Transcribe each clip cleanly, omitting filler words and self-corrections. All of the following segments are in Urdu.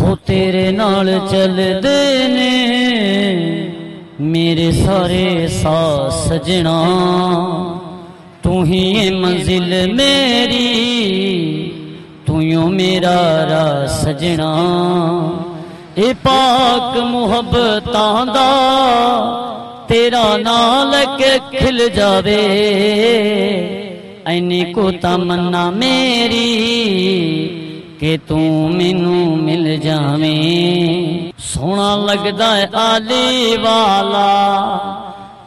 ہو تیرے نال چل دینے میرے سارے ساز سجنا، تو ہی ہے منزل میری، تو یوں میرا راہ سجنا، اے پاک محبتاں دا تیرا نام لے کے کھل جاوے، اینی کو تمنا میری کہ تو مینوں مل جاویں، سونا لگدا ہے علی والا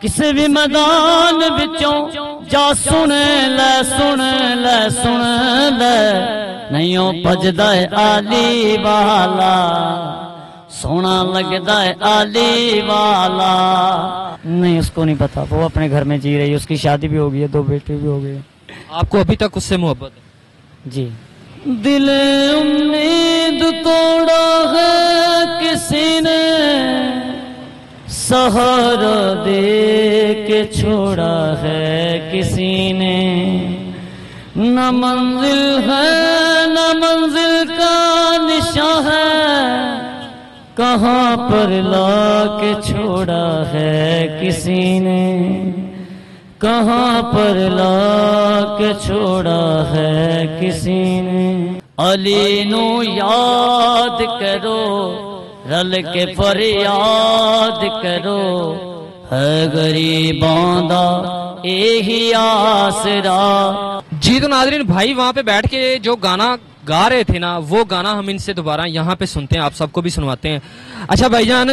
کسے بھی میدان وچوں جا سن لے سن لے سن لے، نہیں پجدا ہے علی والا، سونا لگدا ہے علی والا۔ نہیں اس کو نہیں پتا، وہ اپنے گھر میں جی رہی ہے، اس کی شادی بھی ہو گئی ہے، 2 بیٹے بھی ہو گئے۔ آپ کو ابھی تک اس سے محبت ہے؟ جی۔ دل امید توڑا ہے کسی نے، سہارا دے کے چھوڑا ہے کسی نے، نہ منزل ہے نہ منزل کا نشان ہے، کہاں پر لا کے چھوڑا ہے کسی نے، کہاں پر لا کے چھوڑا ہے کسی نے۔ علی نو یاد کرو رل کے فریاد کرو، ہے غریباں دا یہی آسرا۔ جی تو ناظرین، بھائی وہاں پہ بیٹھ کے جو گانا گا رہے تھے نا، وہ گانا ہم ان سے دوبارہ یہاں پہ سنتے ہیں، آپ سب کو بھی سنواتے ہیں۔ اچھا بھائی جان،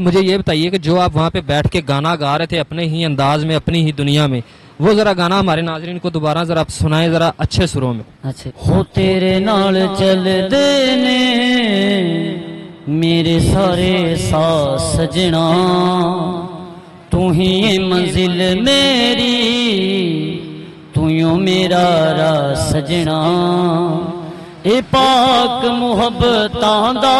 مجھے یہ بتائیے کہ جو آپ وہاں پہ بیٹھ کے گانا گا رہے تھے اپنے ہی انداز میں، اپنی ہی دنیا میں، وہ ذرا گانا ہمارے ناظرین کو دوبارہ ذرا سنائیں، ذرا اچھے سروں میں۔ اچھا۔ ہو تیرے نال چل دینے میرے سارے ساز سجنا، تو ہی ہے منزل میری، تو یوں میرا راہ سجنا، اے پاک محبتاں دا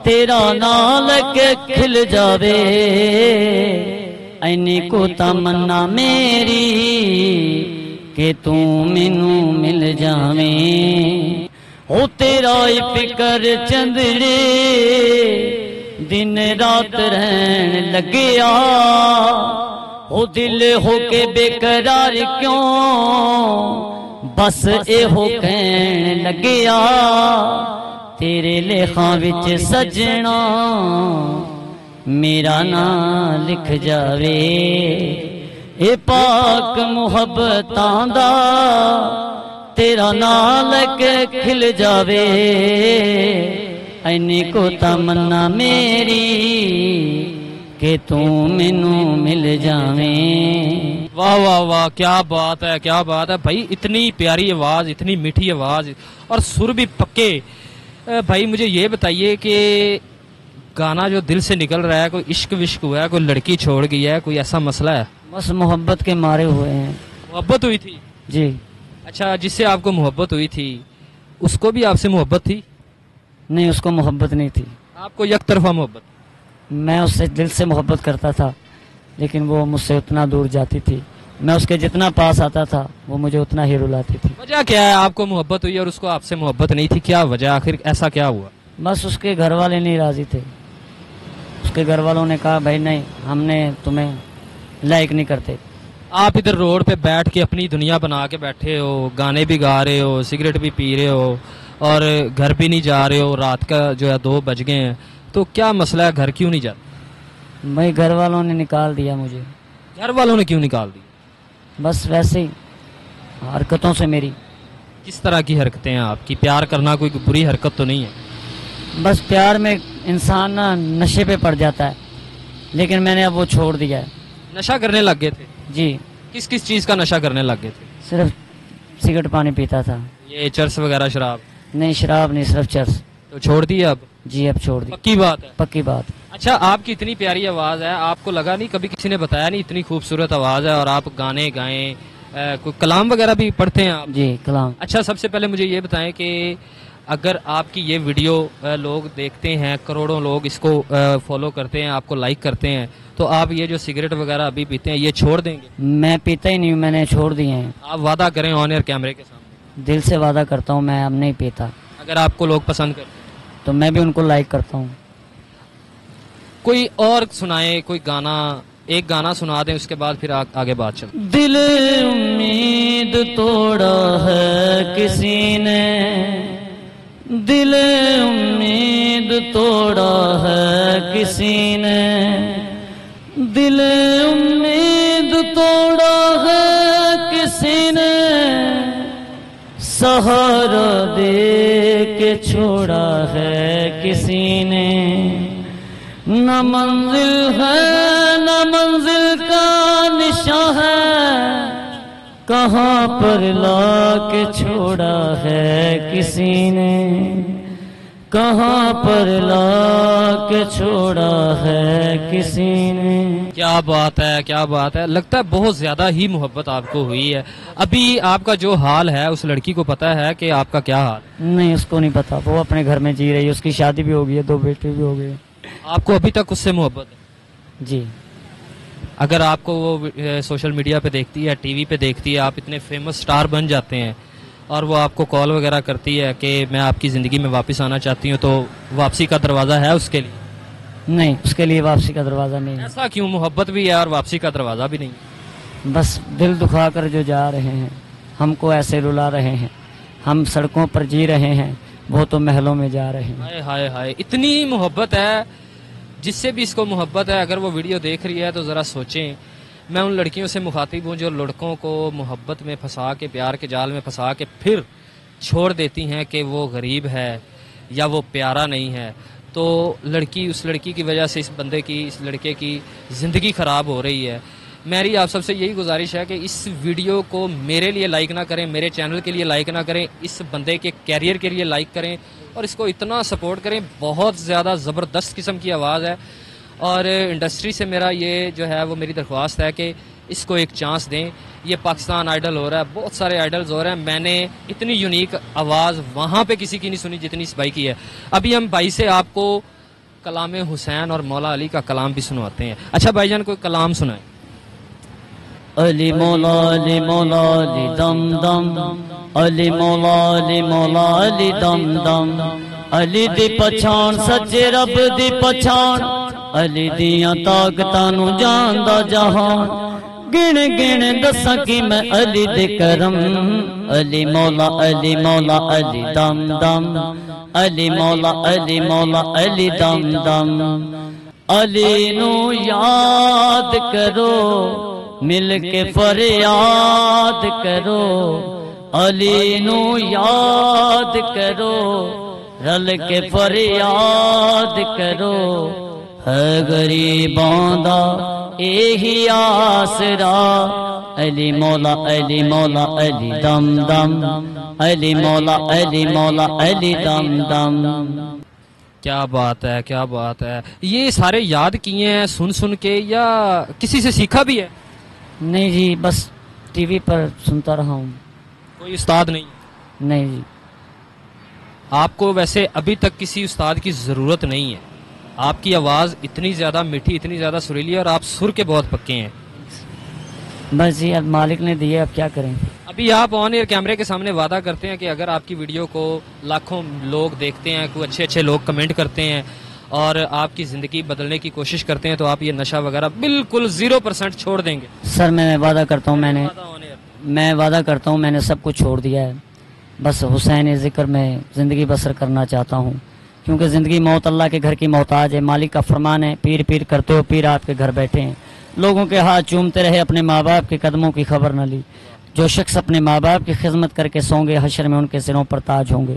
تیرا نام لے کے کھل جاوے، اینی کو تمنا میری کہ تو مینوں مل جاویں، او تیرا ہی فکر چندڑے دن رات رہن لگیا، او دل ہو کے بے قرار کیوں بس اے ہو کہن لگیا، تیرے لیکھاں وچ سجنا میرا نام لکھ جاوے، اے پاک محبتاں دا تیرا نام لے کے کھل جاوے، اینی کو تمنا میری کہ تو مینوں مل جاویں۔ واہ واہ واہ، کیا بات ہے، کیا بات ہے بھائی، اتنی پیاری آواز، اتنی میٹھی آواز اور سر بھی پکے۔ بھائی مجھے یہ بتائیے کہ گانا جو دل سے نکل رہا ہے، کوئی عشق وشق ہوا ہے، کوئی لڑکی چھوڑ گئی ہے، کوئی ایسا مسئلہ ہے؟ بس محبت کے مارے ہوئے ہیں۔ محبت ہوئی تھی؟ جی۔ اچھا، جس سے آپ کو محبت ہوئی تھی اس کو بھی آپ سے محبت تھی؟ نہیں، اس کو محبت نہیں تھی، آپ کو یک طرفہ محبت؟ میں اس سے دل سے محبت کرتا تھا، لیکن وہ مجھ سے اتنا دور جاتی تھی، میں اس کے جتنا پاس آتا تھا وہ مجھے اتنا ہی رلاتی تھی۔ وجہ کیا ہے؟ آپ کو محبت ہوئی اور اس کو آپ سے محبت نہیں تھی، کیا وجہ؟ آخر ایسا کیا ہوا؟ بس اس کے گھر والے نہیں راضی تھے، اس کے گھر والوں نے کہا بھائی نہیں، ہم نے تمہیں لائک نہیں کرتے۔ آپ ادھر روڈ پہ بیٹھ کے اپنی دنیا بنا کے بیٹھے ہو، گانے بھی گا رہے ہو، سگریٹ بھی پی رہے ہو اور گھر بھی نہیں جا رہے ہو، رات کا جو ہے 2 بج گئے ہیں، تو کیا مسئلہ ہے؟ گھر کیوں نہیں جاتے؟ بھائی گھر والوں نے نکال دیا مجھے۔ گھر والوں نے کیوں نکال دی؟ بس ویسے ہی حرکتوں سے میری۔ کس طرح کی حرکتیں ہیں آپ کی؟ پیار کرنا کوئی بری حرکت تو نہیں ہے؟ بس پیار میں انسان نا نشے پہ پڑ جاتا ہے، لیکن میں نے اب وہ چھوڑ دیا ہے۔ نشہ کرنے لگ گئے تھے؟ جی۔ کس کس چیز کا نشہ کرنے لگ گئے تھے؟ صرف سگریٹ پانی پیتا تھا۔ یہ چرس وغیرہ، شراب؟ نہیں، شراب نہیں، صرف چرس۔ تو چھوڑ دی اب؟ جی اب چھوڑ دی۔ پکی بات ہے؟ پکی بات۔ اچھا، آپ کی اتنی پیاری آواز ہے، آپ کو لگا نہیں کبھی، کسی نے بتایا نہیں اتنی خوبصورت آواز ہے اور آپ گانے گائیں، کوئی کلام وغیرہ بھی پڑھتے ہیں آپ؟ جی کلام۔ اچھا، سب سے پہلے مجھے یہ بتائیں کہ اگر آپ کی یہ ویڈیو لوگ دیکھتے ہیں، کروڑوں لوگ اس کو فالو کرتے ہیں، آپ کو لائک کرتے ہیں، تو آپ یہ جو سگریٹ وغیرہ ابھی پیتے ہیں یہ چھوڑ دیں گے؟ میں پیتا ہی نہیں، میں نے چھوڑ دیے ہیں۔ آپ وعدہ کریں آن ایئر کیمرے کے سامنے؟ دل سے وعدہ کرتا ہوں میں اب نہیں پیتا۔ اگر آپ کو لوگ پسند کرتے ہیں؟ تو میں بھی ان کو لائک کرتا ہوں. کوئی اور سنائے کوئی گانا, ایک گانا سنا دیں, اس کے بعد پھر آگے بات چلے. دل امید توڑا ہے کسی نے, دل امید توڑا ہے کسی نے, دل امید توڑا ہے کسی نے, سہارا دے کے چھوڑا ہے کسی نے, نہ منزل ہے نہ منزل کا نشاں ہے, کہاں پر لا کے چھوڑا ہے کسی نے, کہاں پر لا کے چھوڑا ہے کسی نے. کیا بات ہے, کیا بات ہے. لگتا ہے بہت زیادہ ہی محبت آپ کو ہوئی ہے. ابھی آپ کا جو حال ہے اس لڑکی کو پتا ہے کہ آپ کا کیا حال ہے؟ نہیں, اس کو نہیں پتا. وہ اپنے گھر میں جی رہی ہے, اس کی شادی بھی ہو گئی ہے, 2 بیٹے بھی ہو گئے. آپ کو ابھی تک اس سے محبت ہے؟ جی. اگر آپ کو وہ سوشل میڈیا پہ دیکھتی ہے, ٹی وی پہ دیکھتی ہے, آپ اتنے فیمس سٹار بن جاتے ہیں اور وہ آپ کو کال وغیرہ کرتی ہے کہ میں آپ کی زندگی میں واپس آنا چاہتی ہوں, تو واپسی کا دروازہ ہے اس کے لیے؟ نہیں, اس کے لیے واپسی کا دروازہ نہیں ہے. ایسا کیوں؟ محبت بھی ہے اور واپسی کا دروازہ بھی نہیں. بس دل دکھا کر جو جا رہے ہیں, ہم کو ایسے رلا رہے ہیں, ہم سڑکوں پر جی رہے ہیں, وہ تو محلوں میں جا رہے ہیں. ہائے ہائے ہائے, اتنی محبت ہے. جس سے بھی اس کو محبت ہے, اگر وہ ویڈیو دیکھ رہی ہے تو ذرا سوچیں. میں ان لڑکیوں سے مخاطب ہوں جو لڑکوں کو محبت میں پھنسا کے, پیار کے جال میں پھنسا کے پھر چھوڑ دیتی ہیں کہ وہ غریب ہے یا وہ پیارا نہیں ہے. تو لڑکی, اس لڑکی کی وجہ سے اس بندے کی, اس لڑکے کی زندگی خراب ہو رہی ہے. میری آپ سب سے یہی گزارش ہے کہ اس ویڈیو کو میرے لیے لائک نہ کریں, میرے چینل کے لیے لائک نہ کریں, اس بندے کے کیریئر کے لیے لائک کریں اور اس کو اتنا سپورٹ کریں. بہت زیادہ زبردست قسم کی آواز ہے اور انڈسٹری سے میرا یہ جو ہے وہ میری درخواست ہے کہ اس کو ایک چانس دیں. یہ پاکستان آئیڈل ہو رہا ہے, بہت سارے آئیڈلز ہو رہے ہیں, میں نے اتنی یونیک آواز وہاں پہ کسی کی نہیں سنی جتنی اس بھائی کی ہے. ابھی ہم بھائی سے آپ کو کلام حسین اور مولا علی کا کلام بھی سنواتے ہیں. اچھا بھائی جان, کوئی کلام سنائیں. علی مولا علی مولا علی دم دم, علی مولا علی مولا علی دم دم, علی دی پچھان سچے رب دی پچھان, علی دیاں طاقتاں نو جاندا جہان, گن گن دساں کہ میں علی دے کرم, علی مولا علی مولا علی دم دم, علی مولا علی مولا علی دم دم. علی نو یاد کرو, مل کے فریاد کرو, علی نو یاد کرو, رل کے فریاد کرو, ہے غریباں دا ایہی آسرا, علی مولا علی مولا علی دم دم, علی مولا علی مولا علی دم دم. کیا بات ہے, کیا بات ہے. یہ سارے یاد کیے ہیں سن سن کے یا کسی سے سیکھا بھی ہے؟ نہیں جی, بس ٹی وی پر سنتا رہا ہوں. کوئی استاد نہیں؟ نہیں جی. آپ کو ویسے ابھی تک کسی استاد کی ضرورت نہیں ہے. آپ کی آواز اتنی زیادہ میٹھی, اتنی زیادہ سریلی ہے اور آپ سر کے بہت پکے ہیں. بس جی, اب مالک نے دیے, اب کیا کریں. ابھی آپ آن ایئر کیمرے کے سامنے وعدہ کرتے ہیں کہ اگر آپ کی ویڈیو کو لاکھوں لوگ دیکھتے ہیں, کوئی اچھے اچھے لوگ کمنٹ کرتے ہیں اور آپ کی زندگی بدلنے کی کوشش کرتے ہیں, تو آپ یہ نشہ وغیرہ بالکل 0% چھوڑ دیں گے؟ سر میں وعدہ کرتا ہوں, میں وعدہ کرتا ہوں, میں نے سب کچھ چھوڑ دیا ہے. بس حسین ذکر میں زندگی بسر کرنا چاہتا ہوں, کیونکہ زندگی موت اللہ کے گھر کی محتاج ہے. مالک کا فرمان ہے, پیر پیر کرتے ہو پیر آپ کے گھر بیٹھے ہیں. لوگوں کے ہاتھ چومتے رہے, اپنے ماں باپ کے قدموں کی خبر نہ لی. جو شخص اپنے ماں باپ کی خدمت کر کے سوں گے, حشر میں ان کے سروں پر تاج ہوں گے.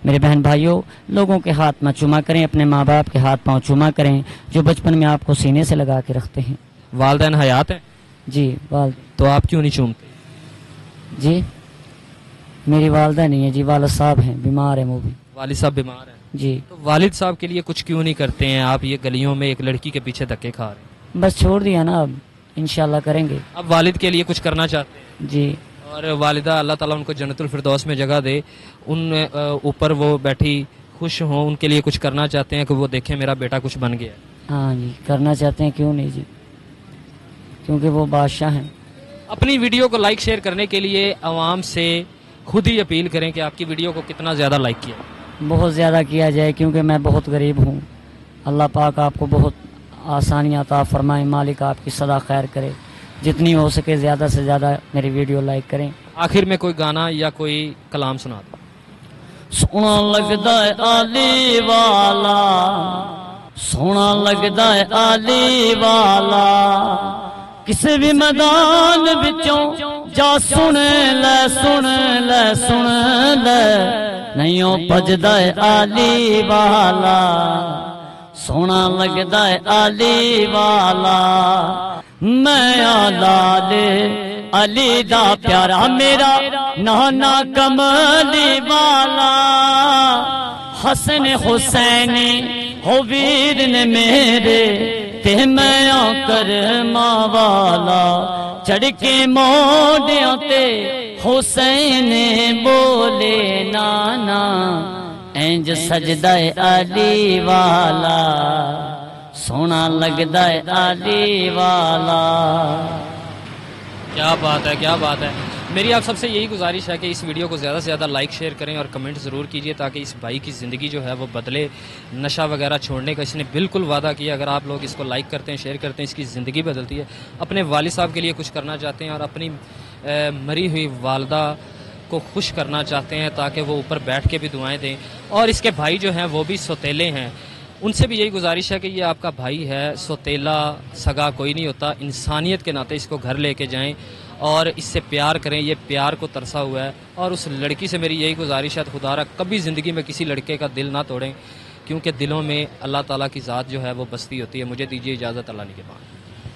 میرے بہن بھائیوں, لوگوں کے ہاتھ نہ چوما کریں, اپنے ماں باپ کے ہاتھ پاؤں چوما کریں جو بچپن میں آپ کو سینے سے لگا کے رکھتے ہیں. والدین حیات ہیں؟ جی والد. تو آپ کیوں نہیں چومتے؟ جی میری والدہ نہیں ہے جی, والد صاحب ہیں, بیمار ہیں وہ بھی. والد صاحب بیمار ہیں جی. تو والد صاحب کے لیے کچھ کیوں نہیں کرتے ہیں آپ؟ یہ گلیوں میں ایک لڑکی کے پیچھے دھکے کھا رہے ہیں. بس چھوڑ دیا نا, اب انشاءاللہ کریں گے. اب والد کے لیے کچھ کرنا چاہتے ہیں؟ جی. اور والدہ اللہ تعالیٰ ان کو جنت الفردوس میں جگہ دے, ان اوپر وہ بیٹھی خوش ہوں, ان کے لیے کچھ کرنا چاہتے ہیں کہ وہ دیکھیں میرا بیٹا کچھ بن گیا. ہاں جی, کرنا چاہتے ہیں, کیوں نہیں جی, کیونکہ وہ بادشاہ ہیں. اپنی ویڈیو کو لائک شیئر کرنے کے لیے عوام سے خود ہی اپیل کریں کہ آپ کی ویڈیو کو کتنا زیادہ لائک کیا. بہت زیادہ کیا جائے کیونکہ میں بہت غریب ہوں. اللہ پاک آپ کو بہت آسانیاں عطا فرمائے. مالک آپ کی صدا خیر کرے. جتنی ہو سکے زیادہ سے زیادہ میری ویڈیو لائک کریں. آخر میں کوئی گانا یا کوئی کلام سنا دو. سونا لگدا ہے علی والا, سونا لگدا ہے علی والا, کسی بھی میدان وچوں جا سن لے سن لے سن لے, نہیں پجدا ہے علی والا. سونا لگدا ہے علی والا, میں آلال علی دا پیارا میرا نانا کملی والا. حسن حسین ہو ویر نے میرے تے میں کرما والا. چڑھ کے موڈیاں تے حسین بولے نانا, انج سجدہ علی والا. سونا لگدا ہے علی والا. کیا بات ہے, کیا بات ہے. میری آپ سب سے یہی گزارش ہے کہ اس ویڈیو کو زیادہ سے زیادہ لائک شیئر کریں اور کمنٹ ضرور کیجئے تاکہ اس بھائی کی زندگی جو ہے وہ بدلے. نشہ وغیرہ چھوڑنے کا اس نے بالکل وعدہ کیا. اگر آپ لوگ اس کو لائک کرتے ہیں, شیئر کرتے ہیں, اس کی زندگی بدلتی ہے. اپنے والد صاحب کے لیے کچھ کرنا چاہتے ہیں اور اپنی مری ہوئی والدہ کو خوش کرنا چاہتے ہیں تاکہ وہ اوپر بیٹھ کے بھی دعائیں دیں. اور اس کے بھائی جو ہیں وہ بھی سوتیلے ہیں, ان سے بھی یہی گزارش ہے کہ یہ آپ کا بھائی ہے, سوتیلا سگا کوئی نہیں ہوتا. انسانیت کے ناطے اس کو گھر لے کے جائیں اور اس سے پیار کریں. یہ پیار کو ترسا ہوا ہے. اور اس لڑکی سے میری یہی گزارش ہے, خدا را کبھی زندگی میں کسی لڑکے کا دل نہ توڑیں کیونکہ دلوں میں اللہ تعالیٰ کی ذات جو ہے وہ بستی ہوتی ہے. مجھے دیجیے اجازت, اللہ نگہبان.